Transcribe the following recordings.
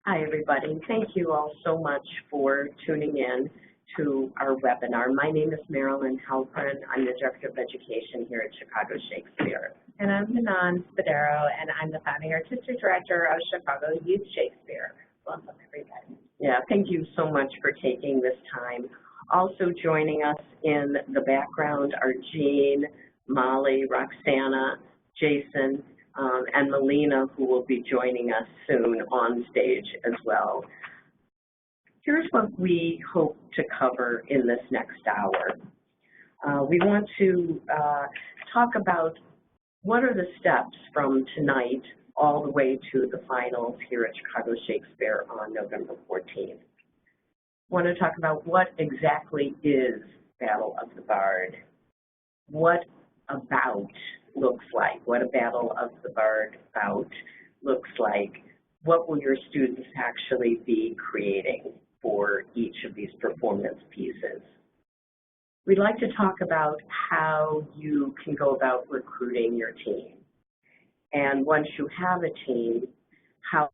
Hi, everybody. Thank you all so much for tuning in to our webinar. My name is Marilyn Halpern. I'm the Director of Education here at Chicago Shakespeare. And I'm Hanan Spadero, and I'm the Founding Artistic Director of Chicago Youth Shakespeare. Welcome, everybody. Yeah, thank you so much for taking this time. Also joining us in the background are Jean, Molly, Roxana, Jason, and Melina, who will be joining us soon on stage as well. Here's what we hope to cover in this next hour. We want to talk about what are the steps from tonight all the way to the finals here at Chicago Shakespeare on November 14th. Want to talk about what exactly is Battle of the Bard, what about looks like, what a Battle of the Bard bout looks like, what will your students actually be creating for each of these performance pieces. We'd like to talk about how you can go about recruiting your team. And once you have a team, how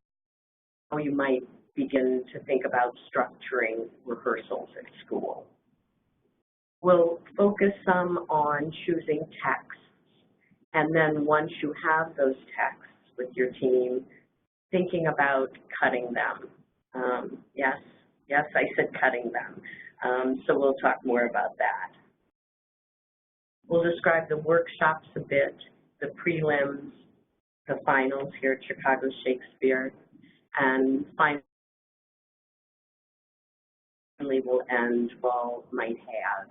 you might begin to think about structuring rehearsals at school. We'll focus some on choosing texts, and then once you have those texts with your team, thinking about cutting them. Yes, I said cutting them. So we'll talk more about that. We'll describe the workshops a bit, the prelims, the finals here at Chicago Shakespeare, and finally we'll end what might have.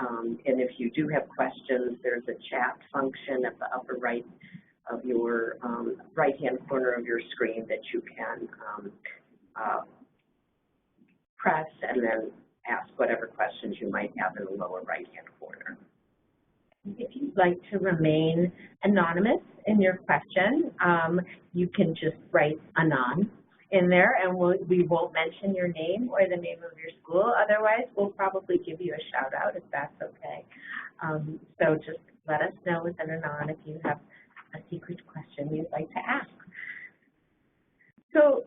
And if you do have questions, there's a chat function at the upper right of your right-hand corner of your screen that you can press and then ask whatever questions you might have in the lower right-hand corner. If you'd like to remain anonymous in your question, you can just write Anon in there, and we won't mention your name or the name of your school. Otherwise, we'll probably give you a shout out if that's okay. So just let us know with an Anon if you have a secret question you'd like to ask. So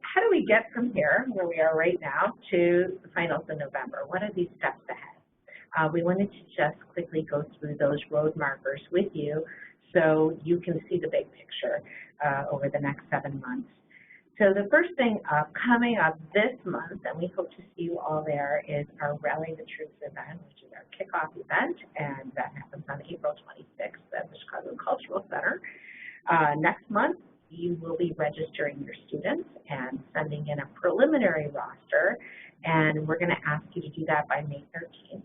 how do we get from here, where we are right now, to the finals in November? What are these steps ahead? We wanted to just quickly go through those road markers with you so you can see the big picture over the next 7 months. So the first thing coming up this month, and we hope to see you all there, is our Rally the Troops event, which is our kickoff event, and that happens on April 26th at the Chicago Cultural Center. Next month, you will be registering your students and sending in a preliminary roster, and we're going to ask you to do that by May 13th.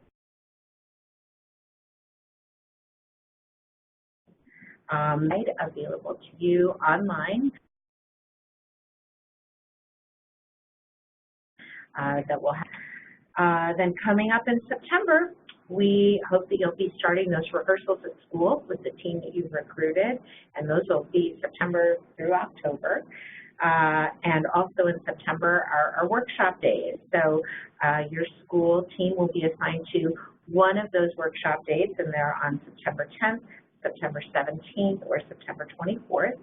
Available to you online. That will have. Then coming up in September, we hope that you'll be starting those rehearsals at school with the team that you've recruited, and those will be September through October. And also in September are our workshop days. So your school team will be assigned to one of those workshop dates, and they're on September 10th, September 17th, or September 24th.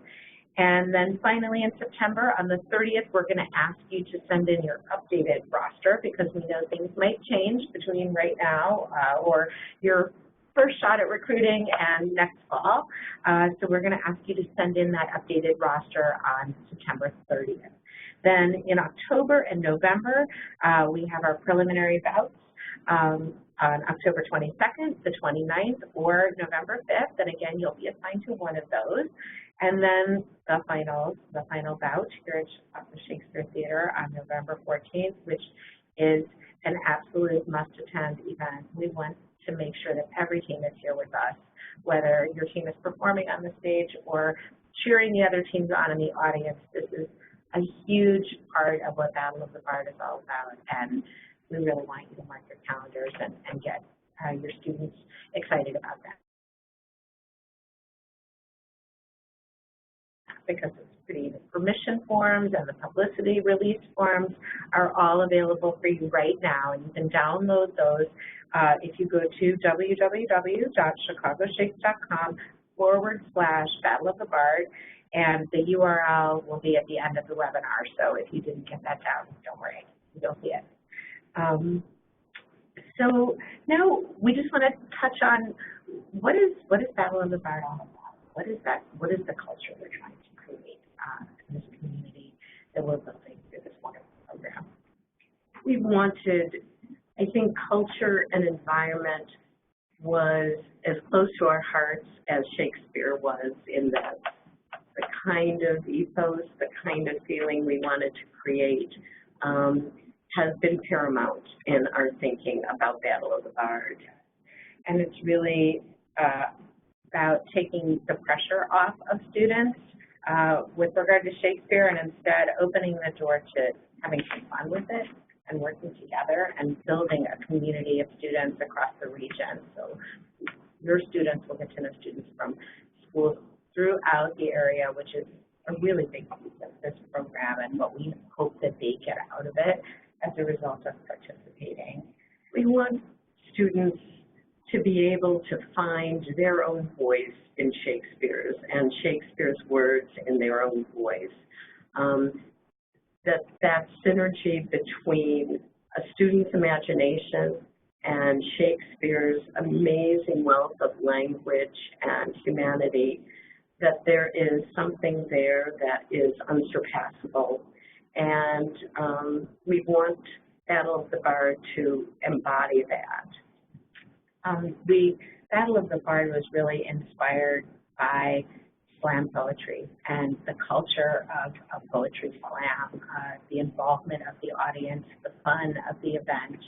And then finally in September, on the 30th, we're going to ask you to send in your updated roster because we know things might change between right now or your first shot at recruiting and next fall. So we're going to ask you to send in that updated roster on September 30th. Then in October and November, we have our preliminary bouts on October 22nd, the 29th, or November 5th. And again, you'll be assigned to one of those. And then the final bout here at the Shakespeare Theater on November 14th, which is an absolute must-attend event. We want to make sure that every team is here with us, whether your team is performing on the stage or cheering the other teams on in the audience. This is a huge part of what Battle of the Bard is all about, and we really want you to mark your calendars and get your students excited about that. Because it's pretty, the permission forms and the publicity release forms are all available for you right now, and you can download those if you go to www.chicagoshakes.com/Battle of the Bard, And the URL will be at the end of the webinar, so if you didn't get that down, don't worry, you'll see it. So now we just want to touch on what is Battle of the Bard all about? What is that? What is the culture we're trying to create in this community that we're building through this wonderful program? We wanted, I think culture and environment was as close to our hearts as Shakespeare was, in that the kind of ethos, the kind of feeling we wanted to create has been paramount in our thinking about Battle of the Bard. And it's really about taking the pressure off of students with regard to Shakespeare, and instead opening the door to having some fun with it and working together and building a community of students across the region. So your students will get to know students from schools throughout the area, which is a really big piece of this program and what we hope that they get out of it as a result of participating. We want students to be able to find their own voice in Shakespeare's and Shakespeare's words in their own voice. That synergy between a student's imagination and Shakespeare's amazing wealth of language and humanity, that there is something there that is unsurpassable. And we want Battle of the Bard to embody that. The Battle of the Bard was really inspired by slam poetry and the culture of poetry slam, the involvement of the audience, the fun of the event,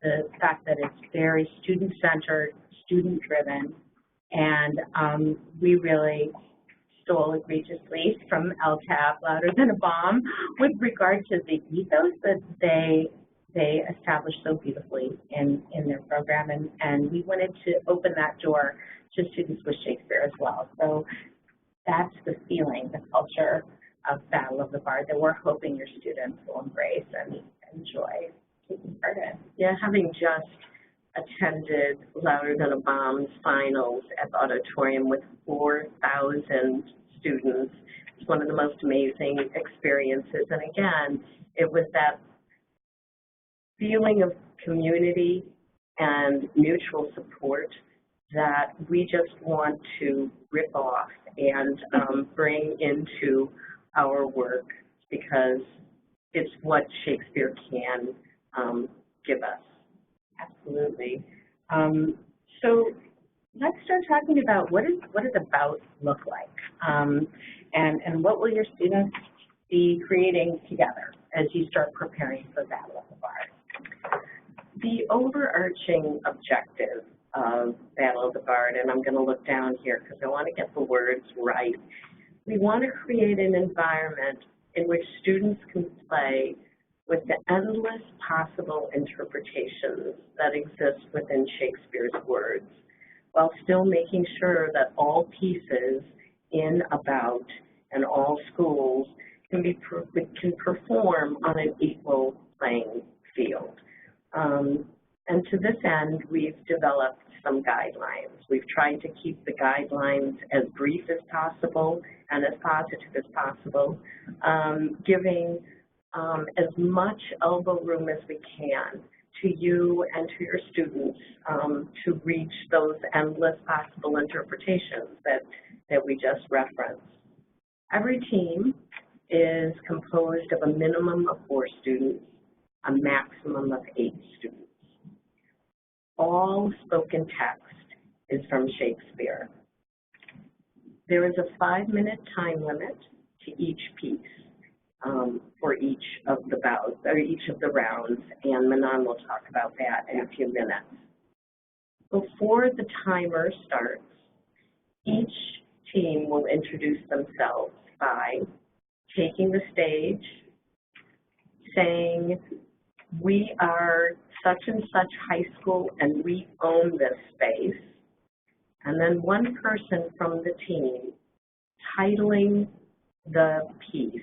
the fact that it's very student-centered, student-driven, and we really stole egregiously from LTAB, Louder Than a Bomb, with regard to the ethos that they established so beautifully in their program, and we wanted to open that door to students with Shakespeare as well. So that's the feeling, the culture of Battle of the Bard that we're hoping your students will embrace and enjoy taking part in. Yeah, having just attended Louder Than a Bomb's finals at the auditorium with 4,000 students, it's one of the most amazing experiences. And again, it was that feeling of community and mutual support that we just want to rip off and bring into our work, because it's what Shakespeare can give us. Absolutely. So let's start talking about what does about look like, and what will your students be creating together as you start preparing for Battle of the Bard? The overarching objective of Battle of the Bard, and I'm going to look down here because I want to get the words right. We want to create an environment in which students can play with the endless possible interpretations that exist within Shakespeare's words, while still making sure that all pieces in, about, and all schools can perform on an equal playing field. And to this end, we've developed some guidelines. We've tried to keep the guidelines as brief as possible and as positive as possible, giving as much elbow room as we can to you and to your students to reach those endless possible interpretations that we just referenced. Every team is composed of a minimum of 4 students, a maximum of 8 students. All spoken text is from Shakespeare. There is a 5-minute time limit to each piece for each of the bouts, or each of the rounds, and Manon will talk about that in a few minutes. Before the timer starts, each team will introduce themselves by taking the stage, saying, "We are such and such high school and we own this space," and then one person from the team titling the piece.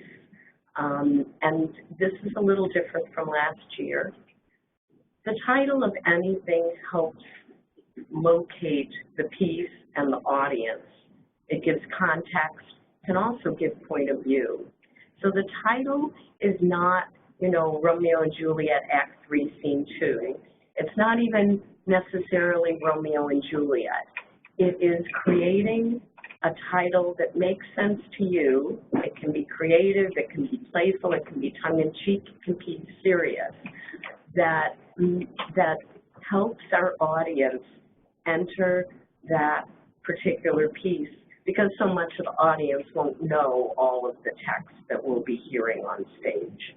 And this is a little different from last year. The title of anything helps locate the piece and the audience. It gives context can also give point of view. So the title is not, you know, Romeo and Juliet Act 3, Scene 2. It's not even necessarily Romeo and Juliet. It is creating a title that makes sense to you. It can be creative, it can be playful, it can be tongue-in-cheek, it can be serious, that helps our audience enter that particular piece, because so much of the audience won't know all of the text that we'll be hearing on stage.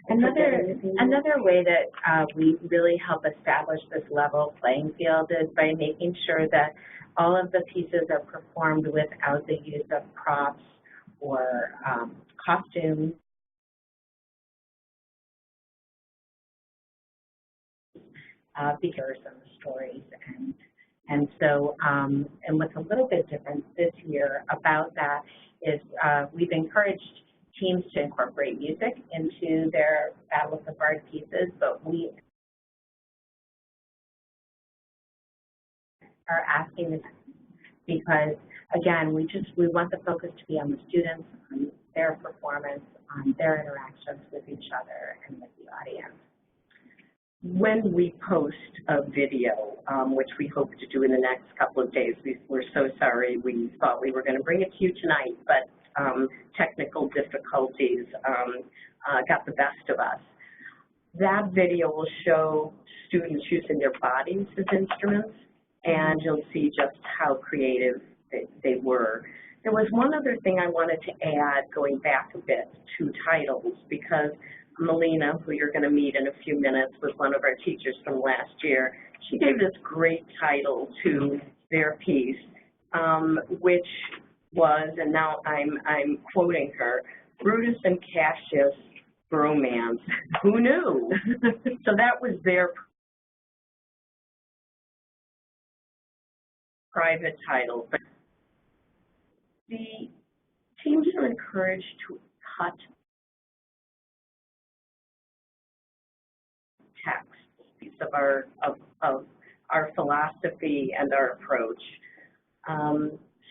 Another way that we really help establish this level playing field is by making sure that all of the pieces are performed without the use of props or costumes. Because of the stories, and so what's a little bit different this year about that is we've encouraged teams to incorporate music into their Battle of the Bard pieces, but we are asking this because, again, we want the focus to be on the students, on their performance, on their interactions with each other and with the audience. When we post a video, which we hope to do in the next couple of days, we're so sorry, we thought we were going to bring it to you tonight, but technical difficulties got the best of us. That video will show students using their bodies as instruments, and you'll see just how creative they were. There was one other thing I wanted to add, going back a bit to titles, because Melina, who you're going to meet in a few minutes, was one of our teachers from last year. She gave this great title to their piece, which was, and now I'm quoting her, Brutus and Cassius Bromance. Who knew? So that was their private title. But the teams are encouraged to cut text of our philosophy and our approach.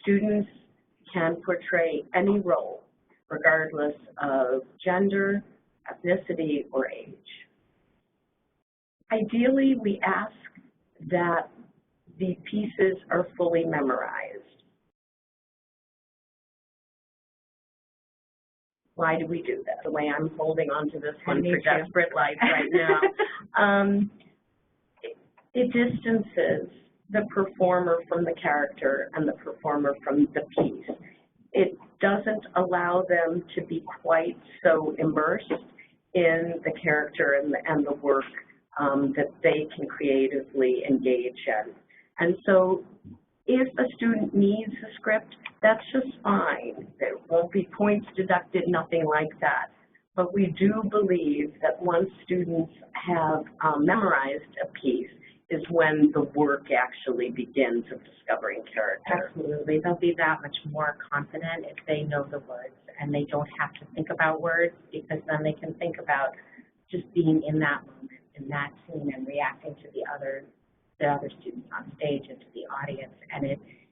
Students can portray any role, regardless of gender, ethnicity, or age. Ideally, we ask that the pieces are fully memorized. Why do we do that? The way I'm holding on to this one for desperate life right now. It distances the performer from the character and the performer from the piece. It doesn't allow them to be quite so immersed in the character and the work that they can creatively engage in. And so if a student needs a script, that's just fine. There won't be points deducted, nothing like that. But we do believe that once students have memorized a piece is when the work actually begins of discovering character. Absolutely. They'll be that much more confident if they know the words and they don't have to think about words, because then they can think about just being in that moment, in that scene, and reacting to the other students on stage and to the audience. And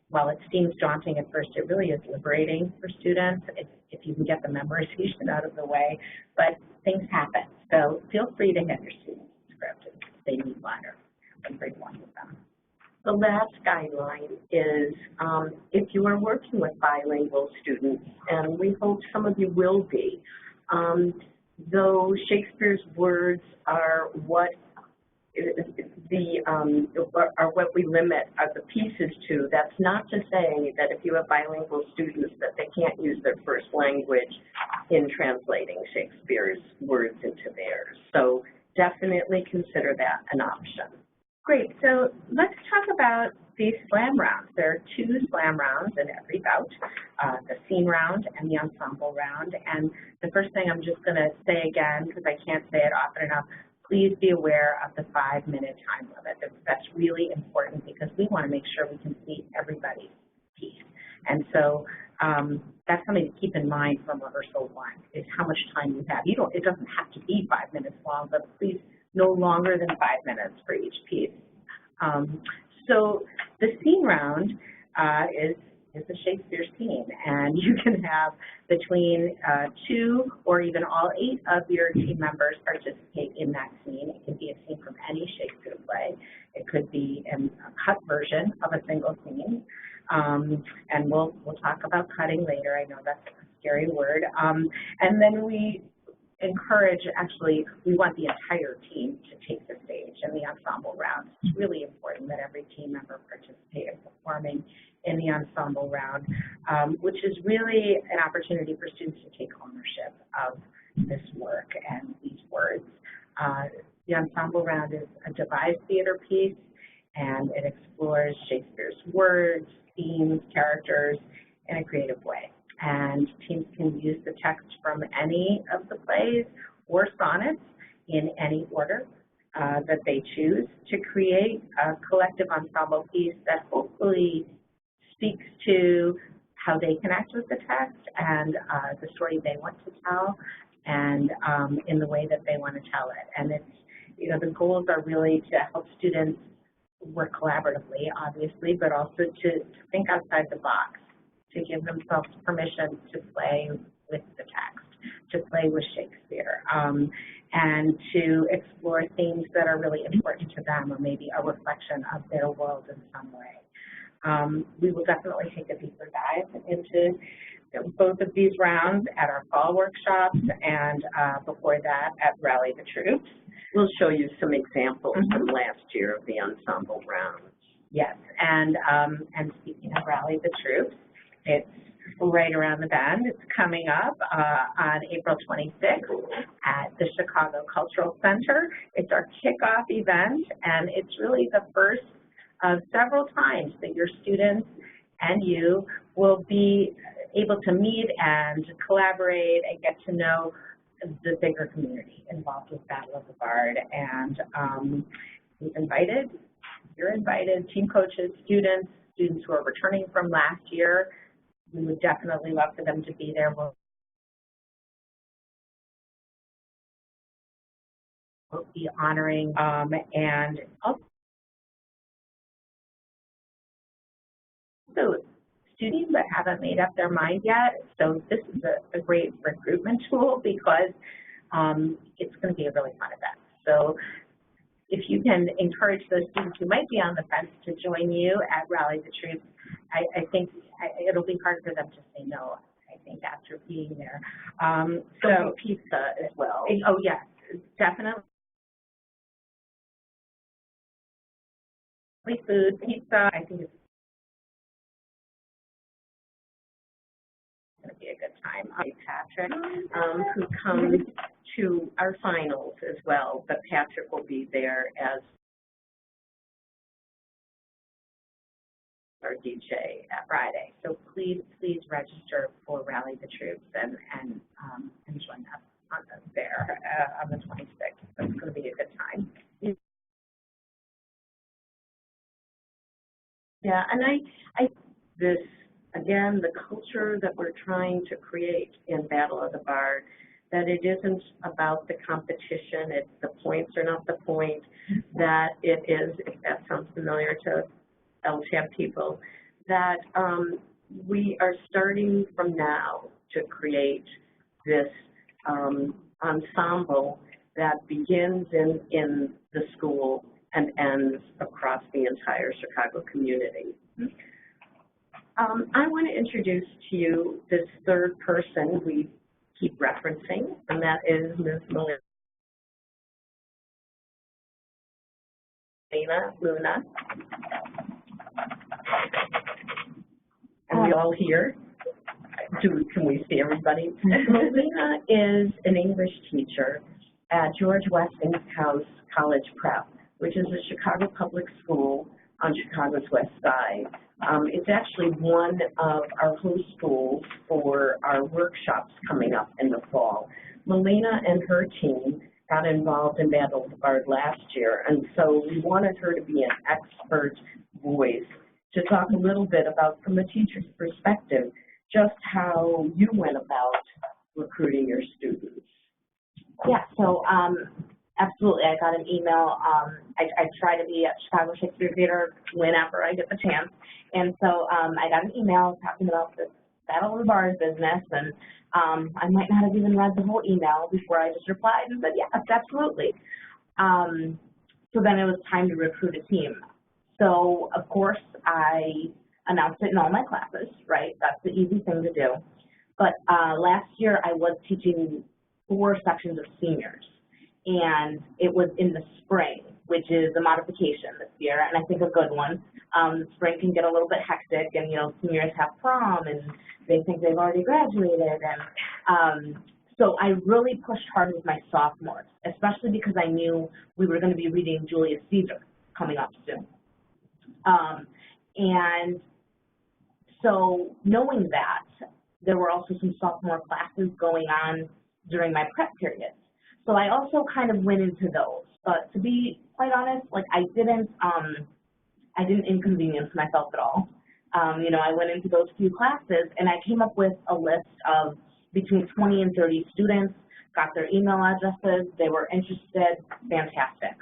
while it seems daunting at first, it really is liberating for students if you can get the memorization out of the way. But things happen. So feel free to hit your students' script if they need one or have a great one with them. The last guideline is if you are working with bilingual students, and we hope some of you will be, though Shakespeare's words are what we limit the pieces to, that's not to say that if you have bilingual students that they can't use their first language in translating Shakespeare's words into theirs. So definitely consider that an option. Great. So let's talk about these slam rounds. There are 2 slam rounds in every bout, the scene round and the ensemble round. And the first thing I'm just going to say again, because I can't say it often enough, please be aware of the 5-minute time limit. That's really important because we want to make sure we can see everybody's piece. And so that's something to keep in mind from rehearsal 1, is how much time you have. It doesn't have to be 5 minutes long, but please no longer than 5 minutes for each piece. So the scene round is is a Shakespeare scene, and you can have between 2 or even all 8 of your team members participate in that scene. It could be a scene from any Shakespeare play. It could be a cut version of a single scene, and we'll talk about cutting later. I know that's a scary word. And then we encourage, actually, we want the entire team to take the stage in the ensemble round. It's really important that every team member participate in performing in the ensemble round, which is really an opportunity for students to take ownership of this work and these words. The ensemble round is a devised theater piece, and it explores Shakespeare's words, themes, characters in a creative way. And teams can use the text from any of the plays or sonnets in any order that they choose to create a collective ensemble piece that hopefully speaks to how they connect with the text and the story they want to tell, and in the way that they want to tell it. And it's, you know, the goals are really to help students work collaboratively, obviously, but also to think outside the box, to give themselves permission to play with the text, to play with Shakespeare, and to explore themes that are really important to them, or maybe a reflection of their world in some way. We will definitely take a deeper dive into both of these rounds at our fall workshops, and before that at Rally the Troops. We'll show you some examples from last year of the ensemble rounds. Yes, and speaking of Rally the Troops, it's right around the bend. It's coming up on April 26th at the Chicago Cultural Center. It's our kickoff event, and it's really the first of several times that your students and you will be able to meet and collaborate and get to know the bigger community involved with Battle of the Bard. And we've invited, you're invited, team coaches, students who are returning from last year. We would definitely love for them to be there. We'll be honoring and also students that haven't made up their mind yet. So this is a great recruitment tool, because it's going to be a really fun event. So if you can encourage those students who might be on the fence to join you at Rally the Troops, I think it'll be hard for them to say no, I think, after being there. So pizza as well. Oh, yes, definitely. Food, pizza, I think it's going to be a good time. Patrick, who comes to our finals as well, but Patrick will be there as our DJ at Friday. So please register for Rally the Troops and join us on the 26th. So it's going to be a good time. Yeah, and I this, again, the culture that we're trying to create in Battle of the Bard, that it isn't about the competition, it's the points are not the point, that it is, if that sounds familiar to LTAB people, that we are starting from now to create this ensemble that begins in the school and ends across the entire Chicago community. I want to introduce to you this third person we keep referencing, and that is Ms. Melina Luna. And we all here. Can we see everybody? Melina is an English teacher at George Westinghouse College Prep, which is a Chicago public school on Chicago's west side. It's actually one of our host schools for our workshops coming up in the fall. Melina and her team got involved in Battle of the Bard last year, and so we wanted her to be an expert voice to talk a little bit about, from a teacher's perspective, just how you went about recruiting your students. Yeah, so Absolutely. I got an email. I try to be at Chicago Shakespeare Theater whenever I get the chance. And so I got an email talking about this Battle of the Bars business, and I might not have even read the whole email before I just replied and said, yes, absolutely. So then it was time to recruit a team. So, of course, I announced it in all my classes, right? That's the easy thing to do. But last year I was teaching 4 sections of seniors, and it was in the spring, which is a modification this year, and I think a good one. Spring can get a little bit hectic, and, you know, seniors have prom, and they think they've already graduated, and so I really pushed hard with my sophomores, especially because I knew we were going to be reading Julius Caesar coming up soon. And so knowing that, there were also some sophomore classes going on during my prep periods. So I also kind of went into those. But to be quite honest, like I didn't inconvenience myself at all. You know, I went into those few classes and I came up with a list of between 20 and 30 students, got their email addresses, they were interested, fantastic.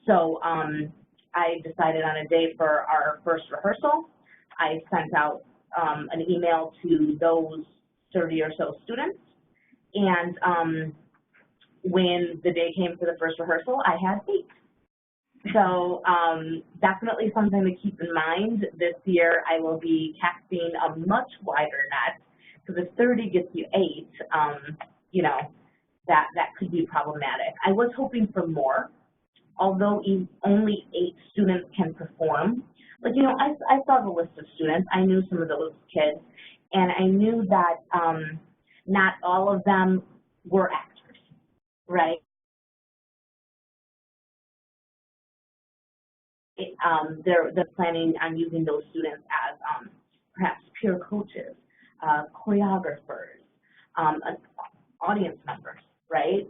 So I decided on a day for our first rehearsal. I sent out an email to those 30 or so students, and when the day came for the first rehearsal, I had 8. So definitely something to keep in mind. This year I will be casting a much wider net, because if 30 gets you 8, you know, that could be problematic. I was hoping for more, although only 8 students can perform. Like, you know, I saw the list of students. I knew some of those kids, and I knew that not all of them were actors, right? They're planning on using those students as perhaps peer coaches, choreographers, audience members, right?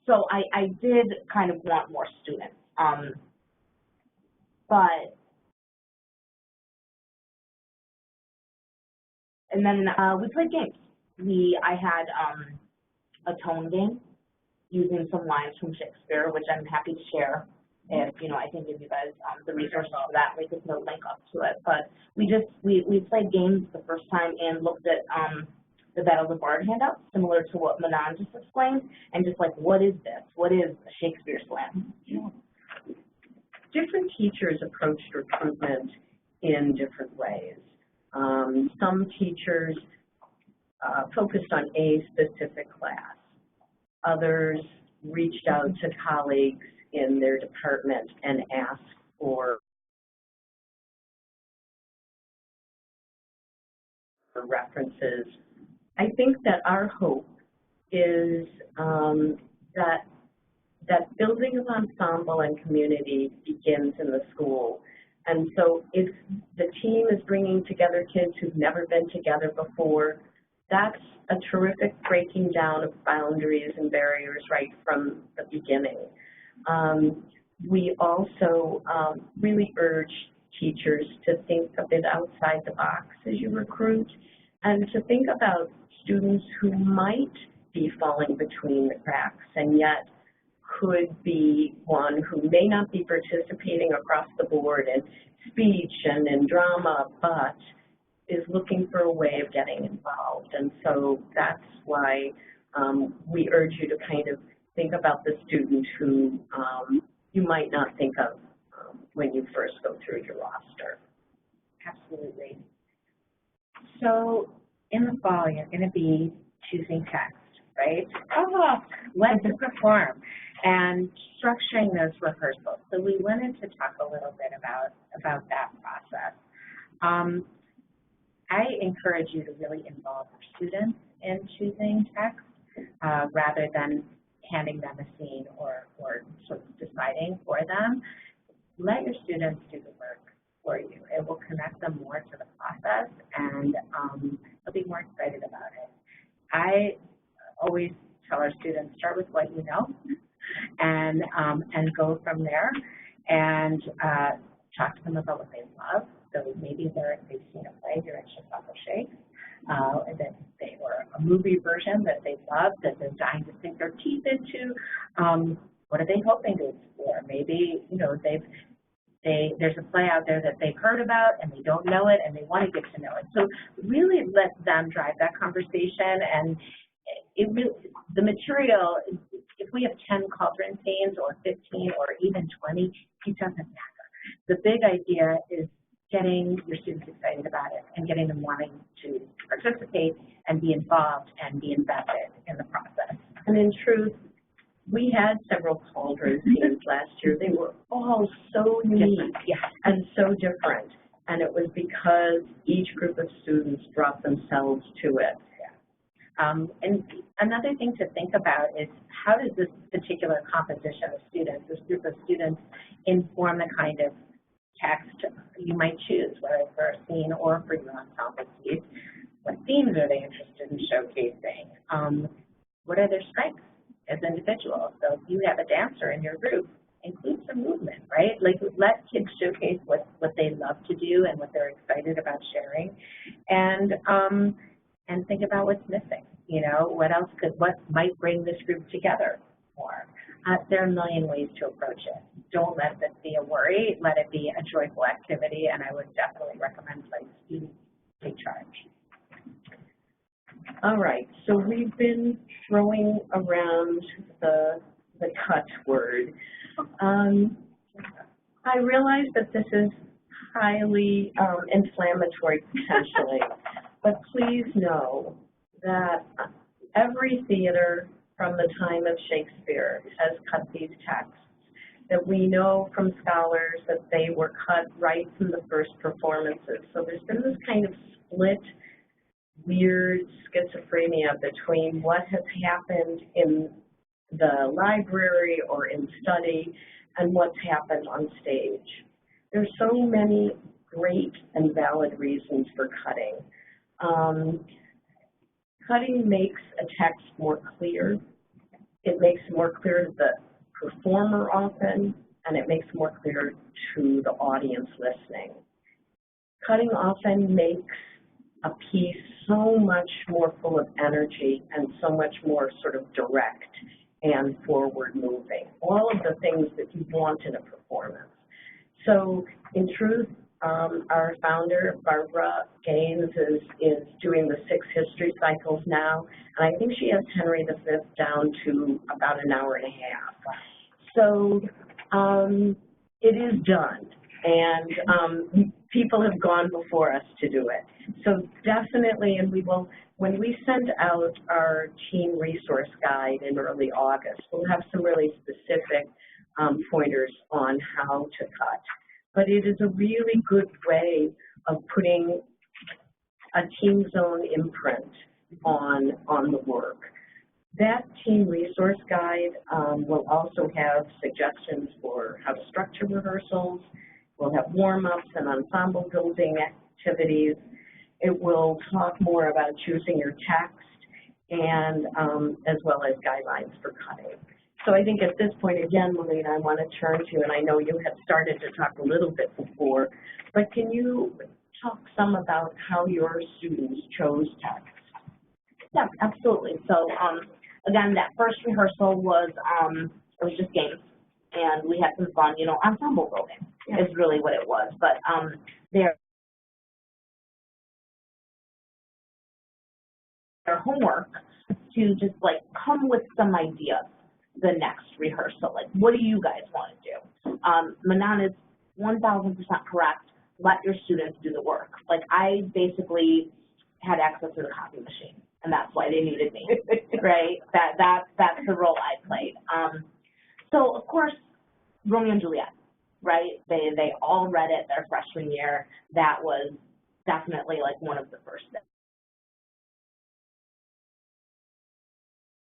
So I did kind of want more students, and then we played games. I had a tone game using some lines from Shakespeare, which I'm happy to share. If, you know, I can give you guys the resources for that. We could put a link up to it. But we played games the first time and looked at the Battle of the Bard handout, similar to what Manon just explained, and just like, what is this? What is a Shakespeare slam? Different teachers approached recruitment in different ways. Some teachers focused on a specific class. Others reached out to colleagues in their department and asked for references. I think that our hope is that building of ensemble and community begins in the school. And so if the team is bringing together kids who've never been together before, that's a terrific breaking down of boundaries and barriers right from the beginning. We also really urge teachers to think a bit outside the box as you recruit, and to think about students who might be falling between the cracks and yet could be one who may not be participating across the board in speech and in drama, but is looking for a way of getting involved. And so that's why we urge you to kind of think about the student who you might not think of when you first go through your roster. Absolutely. So in the fall, you're going to be choosing text, right? Oh, when to perform and structuring those rehearsals. So we wanted to talk a little bit about that process. I encourage you to really involve your students in choosing text rather than handing them a scene or sort of deciding for them. Let your students do the work for you. It will connect them more to the process, and they'll be more excited about it. I always tell our students, start with what you know, and go from there, and talk to them about what they love. So maybe they've seen a play here at Chicago Shakes, that they were a movie version that they loved, that they're dying to sink their teeth into. what are they hoping to explore? Maybe, you know, there's a play out there that they've heard about and they don't know it and they want to get to know it. So really let them drive that conversation, and the material, if we have 10 cauldron scenes or 15 or even 20, it doesn't matter. The big idea is getting your students excited about it and getting them wanting to participate and be involved and be invested in the process. And in truth, we had several cauldron scenes last year. They were all so unique and so different. And it was because each group of students brought themselves to it. And another thing to think about is, how does this particular composition of students, this group of students, inform the kind of text you might choose, whether for a scene or for your ensemble piece? What themes are they interested in showcasing? What are their strengths as individuals? So if you have a dancer in your group, include some movement, right? Like, let kids showcase what they love to do and what they're excited about sharing, and think about what's missing. You know, what might bring this group together more? There are a million ways to approach it. Don't let this be a worry. Let it be a joyful activity, and I would definitely recommend letting students take charge. All right, so we've been throwing around the cut word. I realize that this is highly inflammatory potentially, but please know that every theater from the time of Shakespeare has cut these texts, that we know from scholars that they were cut right from the first performances. So there's been this kind of split, weird schizophrenia between what has happened in the library or in study and what's happened on stage. There's so many great and valid reasons for cutting. Cutting makes a text more clear. It makes more clear to the performer often, and it makes more clear to the audience listening. Cutting often makes a piece so much more full of energy and so much more sort of direct and forward moving, all of the things that you want in a performance. So in truth, our founder, Barbara Gaines, is doing the 6 history cycles now, and I think she has Henry V down to about an hour and a half. So it is done, and people have gone before us to do it. So definitely, and we will, when we send out our team resource guide in early August, we'll have some really specific pointers on how to cut. But it is a really good way of putting a team zone imprint on the work. That team resource guide will also have suggestions for how to structure rehearsals. We'll have warm-ups and ensemble building activities. It will talk more about choosing your text and as well as guidelines for cutting. So I think at this point, again, Melina, I want to turn to, and I know you had started to talk a little bit before, but can you talk some about how your students chose text? Yeah, absolutely. So again, that first rehearsal was, it was just games, and we had some fun, you know, ensemble building is really what it was. But their homework to just like come with some ideas the next rehearsal. Like, what do you guys want to do? Manan is 1,000% correct. Let your students do the work. Like, I basically had access to the copy machine, and that's why they needed me, right? That's the role I played. So, of course, Romeo and Juliet, right? They all read it their freshman year. That was definitely like one of the first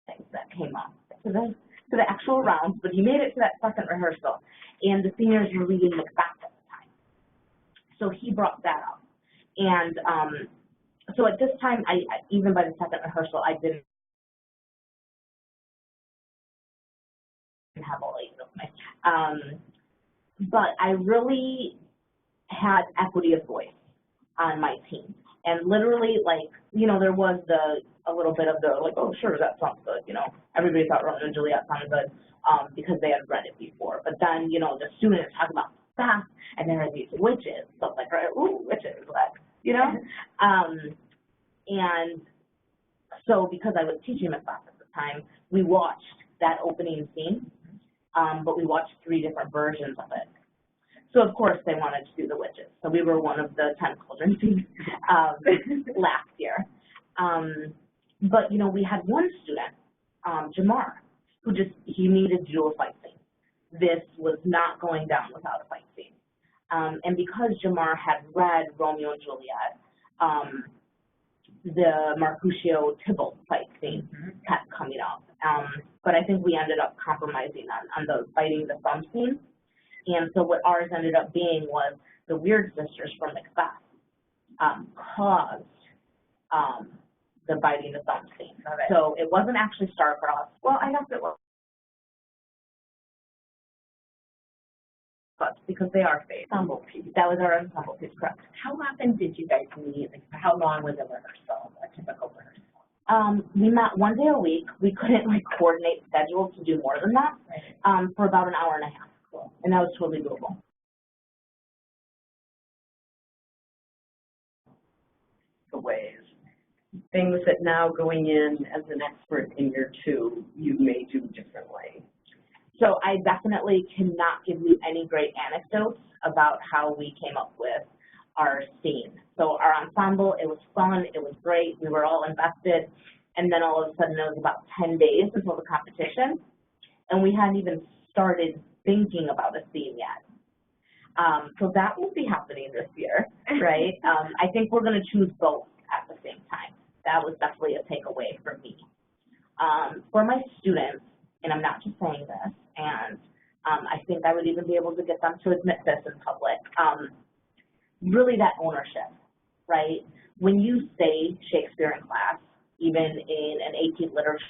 things that came up. To the actual rounds, but he made it to that second rehearsal, and the seniors were reading Macbeth at the time. So he brought that up. And so at this time, I even by the second rehearsal, I didn't have all 8 of my, but I really had equity of voice on my team. And literally, like, you know, there was a little bit of the, like, oh, sure, that sounds good, you know. Everybody thought Romeo and Juliet sounded good. because they had read it before. But then, you know, the students talk about stuff, and there are these witches, so like, right, ooh, witches, like, you know? And so because I was teaching the class at the time, we watched that opening scene, but we watched 3 different versions of it. So of course they wanted to do the witches. So we were one of the 10 children scenes last year. But you know, we had one student, Jamar, who he needed to do a fight scene. This was not going down without a fight scene. And because Jamar had read Romeo and Juliet, the Mercutio Tybalt fight scene kept coming up. But I think we ended up compromising on the biting the thumb scene. And so what ours ended up being was the Weird Sisters from Macbeth caused the biting the thumb scene. So it wasn't actually star-crossed. Well, I guess it was. But because they are fake. Ensemble piece. That was our ensemble piece, correct. How often did you guys meet? Like, how long was a rehearsal, a typical rehearsal? We met 1 day a week. We couldn't like coordinate schedules to do more than that, for about an hour and a half. Cool. And that was totally doable. The ways. Things that now going in as an expert in year 2, you may do differently. So I definitely cannot give you any great anecdotes about how we came up with our scene. So our ensemble, it was fun, it was great, we were all invested, and then all of a sudden it was about 10 days until the competition, and we hadn't even started thinking about a scene yet. So that won't be happening this year, right? I think we're going to choose both at the same time. That was definitely a takeaway for me. For my students, and I'm not just saying this, and I think I would even be able to get them to admit this in public, really that ownership, right? When you say Shakespeare in class, even in an 18th literature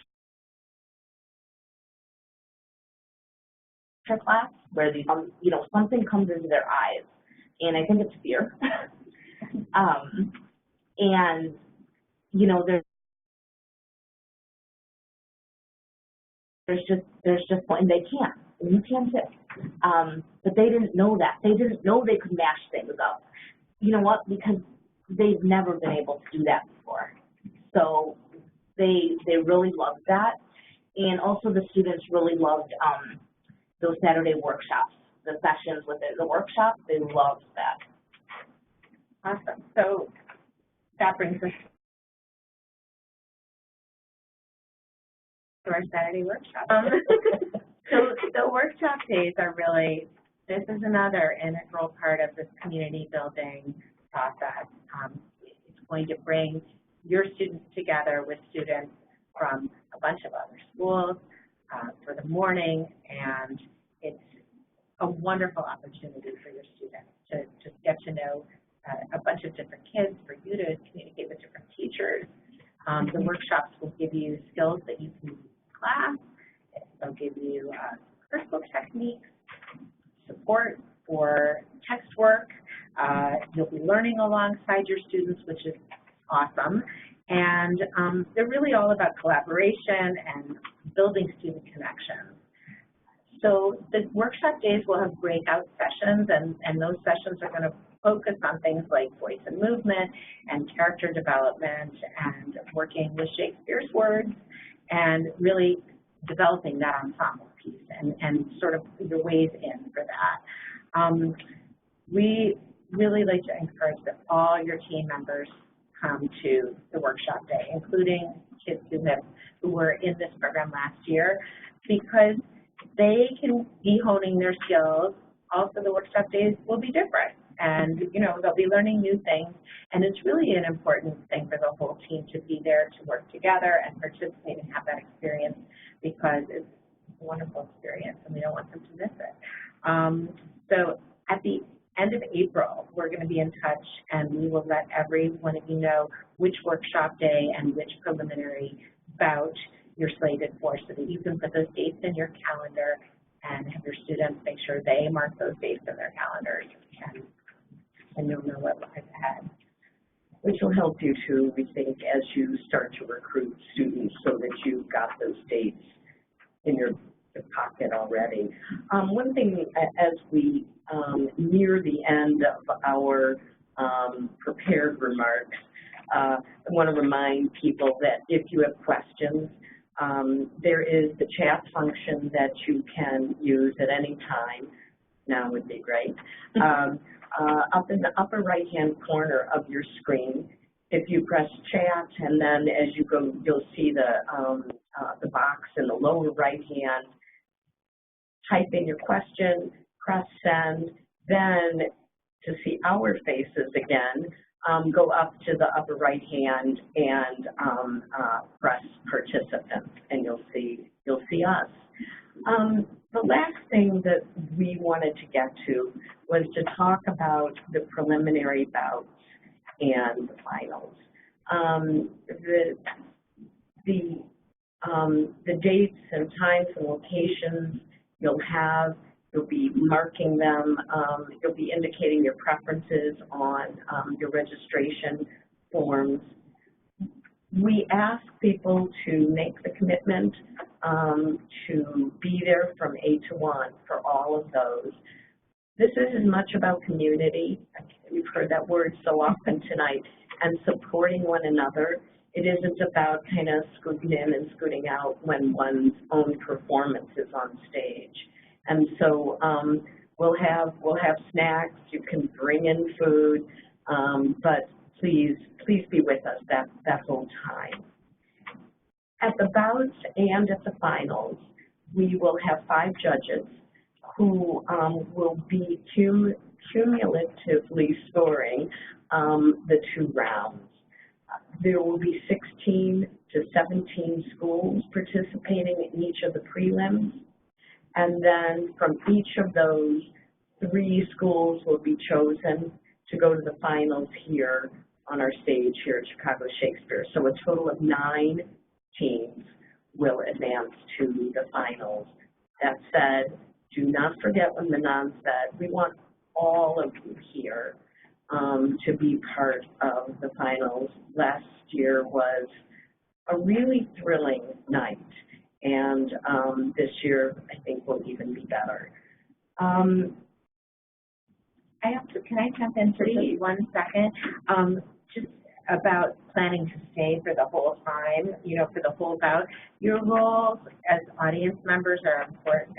class, where these, you know, something comes into their eyes, and I think it's fear. And, you know, there's just, and they can, and you can too. But they didn't know that. They didn't know they could mash things up. You know what? Because they've never been able to do that before. So they really loved that. And also the students really loved those Saturday workshops, the sessions within the workshop. They loved that. Awesome. So that brings us to our Saturday workshop. So the workshop days are really, this is another integral part of this community building process. It's going to bring your students together with students from a bunch of other schools for the morning, and it's a wonderful opportunity for your students to just get to know a bunch of different kids, for you to communicate with different teachers. The workshops will give you skills that you can use in class. They'll give you critical techniques, support for text work. You'll be learning alongside your students, which is awesome. And they're really all about collaboration and building student connections. So the workshop days will have breakout sessions, and those sessions are going to focus on things like voice and movement and character development and working with Shakespeare's words and really developing that ensemble piece and sort of your ways in for that. We really like to encourage that all your team members come to the workshop day, including kids who were in this program last year, because they can be honing their skills. Also, the workshop days will be different, and you know, they'll be learning new things, and it's really an important thing for the whole team to be there, to work together and participate and have that experience, because it's a wonderful experience and we don't want them to miss it. So at the end of April, we're going to be in touch, and we will let every one of you know which workshop day and which preliminary bout you're slated for, so that you can put those dates in your calendar and have your students make sure they mark those dates in their calendars, and you'll know what lies ahead. Which will help you too, we think, as you start to recruit students, so that you've got those dates in your hip pocket already. One thing as we near the end of our prepared remarks, I want to remind people that if you have questions, there is the chat function that you can use at any time. Now would be great. Up in the upper right-hand corner of your screen, if you press chat, and then as you go, you'll see the box in the lower right-hand. Type in your question, press send, then to see our faces again, go up to the upper right-hand and press participants, and you'll see us. The last thing that we wanted to get to was to talk about the preliminary bouts and the finals. The dates and times and locations you'll be marking them, you'll be indicating your preferences on your registration forms. We ask people to make the commitment to be there from 8 to 1 for all of those. This is as much about community, we've heard that word so often tonight, and supporting one another. It isn't about kind of scooting in and scooting out when one's own performance is on stage. And so we'll have snacks, you can bring in food, but please be with us that whole time. At the bouts and at the finals, we will have 5 judges who will be cumulatively scoring the 2 rounds. There will be 16 to 17 schools participating in each of the prelims, and then from each of those, 3 schools will be chosen to go to the finals here on our stage here at Chicago Shakespeare. So a total of 9 teams will advance to the finals. That said, do not forget what Manon said. We want all of you here to be part of the finals. Last year was a really thrilling night, and this year I think will even be better. Can I jump in for just 1 second? Just about planning to stay for the whole time, for the whole bout. Your roles as audience members are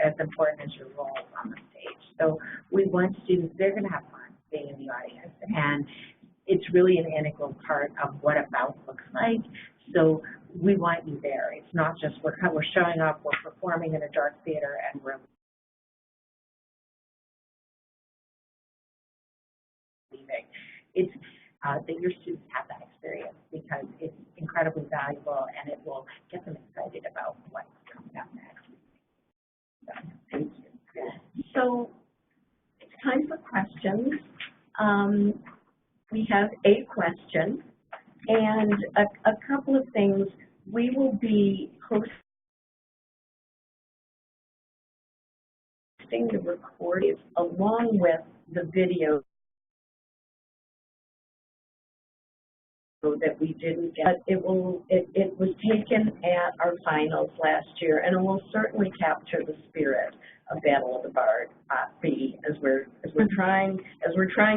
as important as your roles on the stage. So we want students, they're going to have fun being in the audience, and it's really an integral part of what a bout looks like. So we want you there. It's not just we're showing up, we're performing in a dark theater, and we're leaving. It's that your students have that experience, because it's incredibly valuable and it will get them excited about what's coming up next. So, thank you. So it's time for questions. We have a question and a couple of things. We will be hosting the recordings along with the video that we didn't get. It was taken at our finals last year, and it will certainly capture the spirit of Battle of the Bard B as we're trying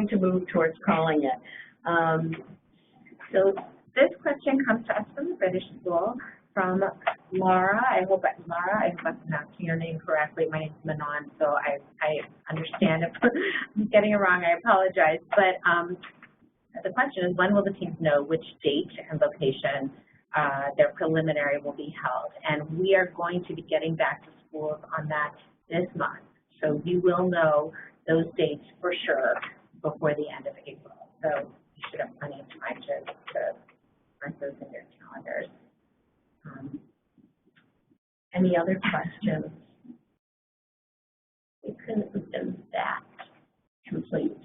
to move towards calling it. So this question comes to us from the British School from Laura. I hope I'm pronouncing your name correctly. My name is Manon, so I understand if I'm getting it wrong. I apologize, but the question is, when will the teams know which date and location their preliminary will be held? And we are going to be getting back to schools on that this month. So you will know those dates for sure before the end of April. So you should have plenty of time to mark those in your calendars. Any other questions? It couldn't have been that complete.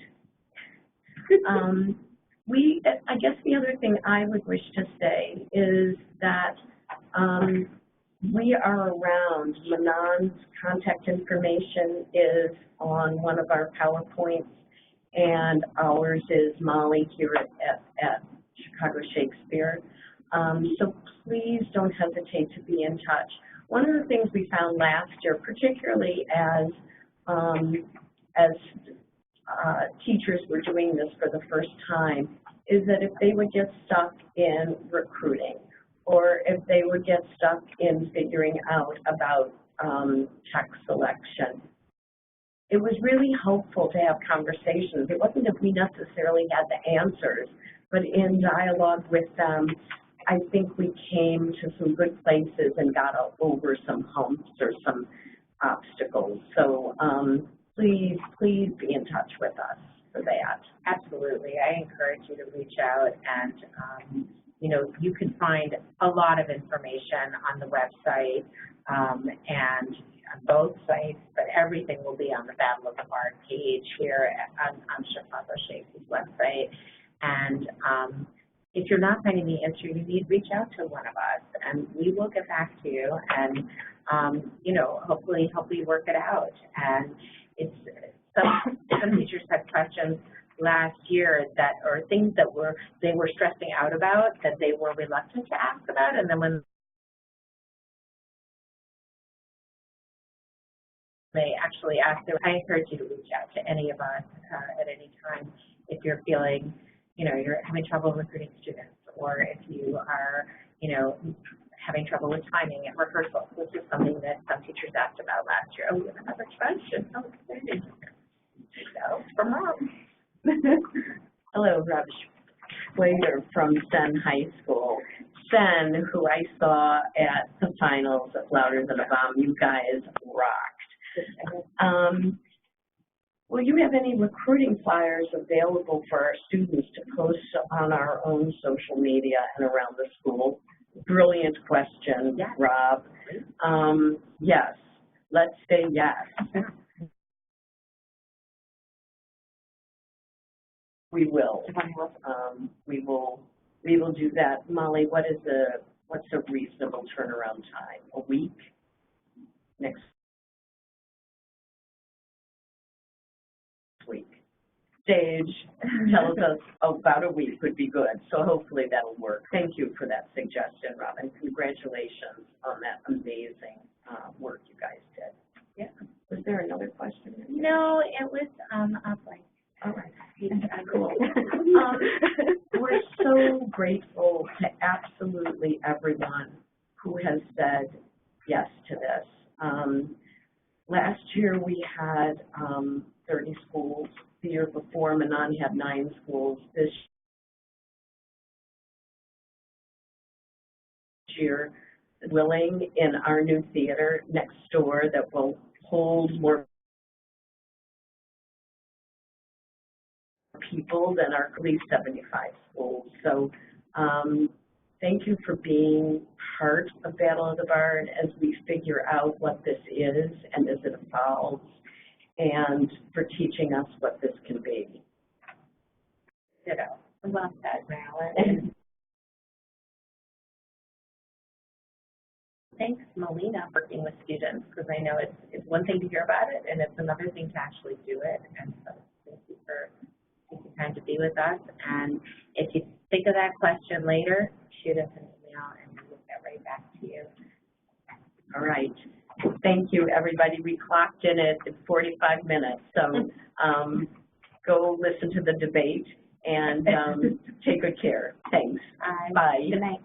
I guess the other thing I would wish to say is that we are around. Manon's contact information is on one of our PowerPoints, and ours is Molly here at Chicago Shakespeare. So please don't hesitate to be in touch. one of the things we found last year, particularly as teachers were doing this for the first time, is that if they would get stuck in recruiting, or if they would get stuck in figuring out about tech selection, it was really helpful to have conversations. It wasn't that we necessarily had the answers, but in dialogue with them, I think we came to some good places and got over some humps or some obstacles. So please be in touch with us for that. Absolutely. I encourage you to reach out, and you know, you can find a lot of information on the website and on both sites, but everything will be on the Battle of the Bard page here on Chicago Shakey's website. And if you're not finding the answer you need, reach out to one of us, and we will get back to you and, you know, hopefully help you work it out. And it's some teachers had questions last year that, or things that they were stressing out about that they were reluctant to ask about, and then when they actually asked them, I encourage you to reach out to any of us at any time if you're feeling, you know, you're having trouble recruiting students, or if you are, you know, having trouble with timing at rehearsal, which is something that some teachers asked about last year. Oh, we have another question. Oh, exciting. So, from Mom. Hello, Rob Schwager from Sen High School. Sen, who I saw at the finals at Louder Than a Bomb, you guys rocked. Will you have any recruiting flyers available for our students to post on our own social media and around the school? Brilliant question, yes. Rob. Yes, let's say yes. We will. We will do that. Molly, what's a reasonable turnaround time? A week? Next week. Stage tells us about a week would be good, so hopefully that'll work. Thank you for that suggestion, Robin. Congratulations on that amazing work you guys did. Yeah. Was there another question? No, it was offline. All right. Cool. We're so grateful to absolutely everyone who has said yes to this. Last year we had 30 schools. The year before, Manon had 9 schools. This year, willing in our new theater next door that will hold more people than our at least 75 schools. So thank you for being part of Battle of the Bard as we figure out what this is and as it evolves, and for teaching us what this can be. Ditto. Well said, Marilyn. Thanks, Melina, for working with students, because I know it's one thing to hear about it, and it's another thing to actually do it. And so thank you for taking time to be with us. And if you think of that question later, shoot us an email, and we'll get right back to you. All right. Thank you, everybody. We clocked in at 45 minutes, so go listen to the debate and take good care. Thanks. Bye. Good night.